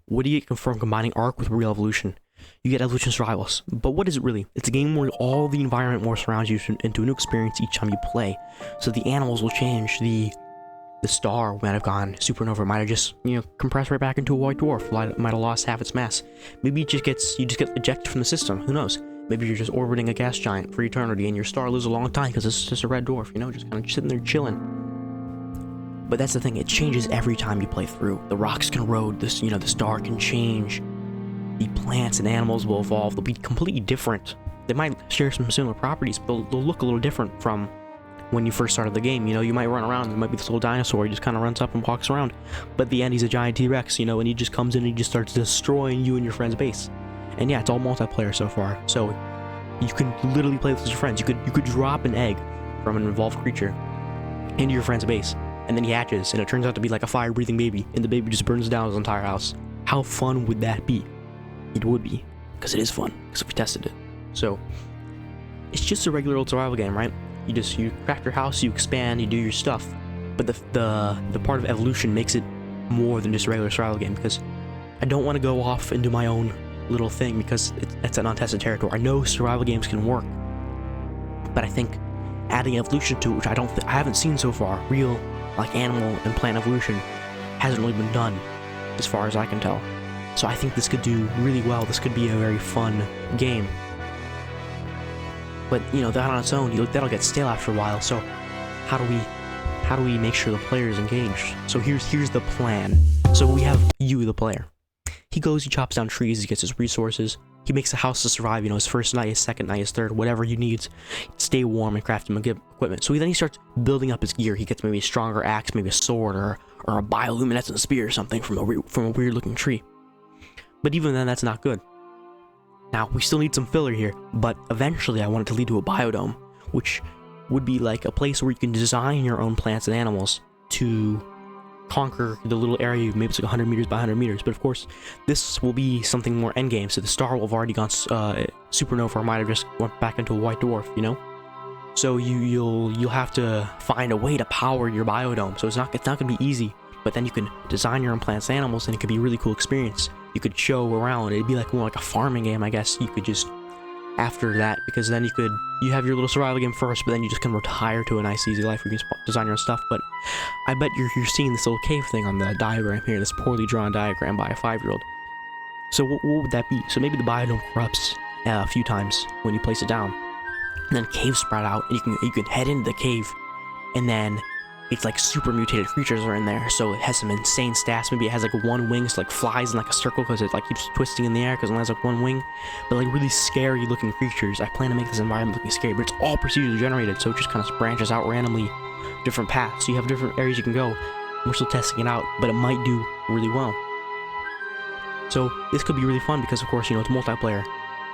What do you get from combining Ark with real evolution? You get evolution survivals. But what is it really? It's a game where all the environment more surrounds you into a new experience each time you play. So the animals will change, the star might have gone supernova, might have just, compressed right back into a white dwarf, might have lost half its mass. Maybe you just get ejected from the system, who knows? Maybe you're just orbiting a gas giant for eternity and your star lives a long time because it's just a red dwarf, just kind of sitting there chilling. But that's the thing, it changes every time you play through. The rocks can erode, the star can change. The plants and animals will evolve, they'll be completely different. They might share some similar properties, but they'll look a little different from when you first started the game. You might run around, there might be this little dinosaur, he just kind of runs up and walks around. But at the end, he's a giant T-Rex, and he just comes in and he just starts destroying you and your friend's base. And yeah, it's all multiplayer so far, so you can literally play with your friends. You could drop an egg from an evolved creature into your friend's base, and then he hatches, and it turns out to be like a fire-breathing baby, and the baby just burns down his entire house. How fun would that be? It would be, because it is fun, because we tested it. So, it's just a regular old survival game, right? You craft your house, you expand, you do your stuff. But the part of evolution makes it more than just a regular survival game, because I don't want to go off and do my own little thing, because it's an untested territory. I know survival games can work, but I think adding evolution to it, which I haven't seen so far, real like animal and plant evolution, hasn't really been done, as far as I can tell. So I think this could do really well. This could be a very fun game. But that on its own, that'll get stale after a while. So how do we make sure the player is engaged? So here's the plan. So we have you, the player. He chops down trees, he gets his resources, he makes a house to survive, his first night, his second night, his third, whatever he needs, stay warm and craft him equipment. So then he starts building up his gear. He gets maybe a stronger axe, maybe a sword, or a bioluminescent spear or something from a weird looking tree. But even then, that's not good. Now, we still need some filler here, but eventually I want it to lead to a biodome, which would be like a place where you can design your own plants and animals to conquer the little area. Maybe it's like 100 meters by 100 meters, but of course, this will be something more endgame, so the star will have already gone supernova, or might have just went back into a white dwarf, So you'll have to find a way to power your biodome, so it's not gonna be easy, but then you can design your own plants and animals, and it could be a really cool experience. You could show around. It'd be more like a farming game, I guess. You could just, after that, because then you have your little survival game first, but then you just can retire to a nice easy life where you can design your own stuff. But I bet you're seeing this little cave thing on the diagram here, this poorly drawn diagram by a 5-year-old. So what would that be? So maybe the biodome corrupts a few times when you place it down, and then caves sprout out, and you can head into the cave, and then it's like super mutated creatures are in there, so it has some insane stats. Maybe it has like one wing, so flies in a circle because it keeps twisting in the air because it only has one wing. But really scary looking creatures. I plan to make this environment looking scary, but it's all procedurally generated, so it just kind of branches out randomly, different paths. So you have different areas you can go. We're still testing it out, but it might do really well. So this could be really fun because, of course, it's multiplayer.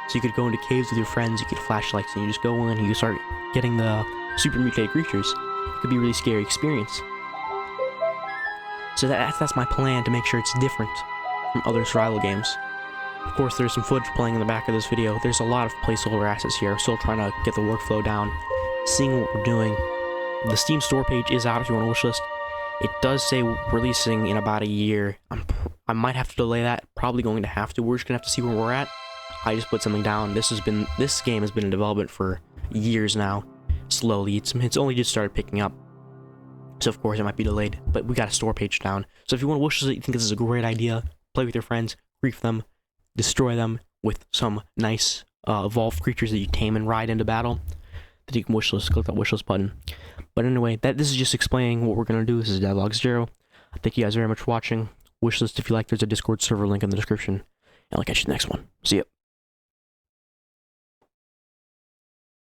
So you could go into caves with your friends, you get flashlights, and you just go in and you start getting the super mutated creatures. It could be a really scary experience. So that's my plan, to make sure it's different from other survival games. Of course, there's some footage playing in the back of this video. There's a lot of placeholder assets here. I'm still trying to get the workflow down, seeing what we're doing. The Steam store page is out if you want to wishlist. It does say releasing in about a year. I might have to delay that. Probably going to have to. We're just gonna have to see where we're at. I just put something down. This game has been in development for years now. Slowly, it's only just started picking up, so of course it might be delayed, but we got a store page down. So if you want to wish list it, you think this is a great idea, play with your friends, grief them, destroy them with some nice evolved creatures that you tame and ride into battle, then you can wishlist. Click that wishlist button. But anyway, this is just explaining what we're gonna do. This is Devlog 0. Thank you guys very much for watching. Wishlist if you like. There's a Discord server link in the description, and I'll catch you in the next one. See ya.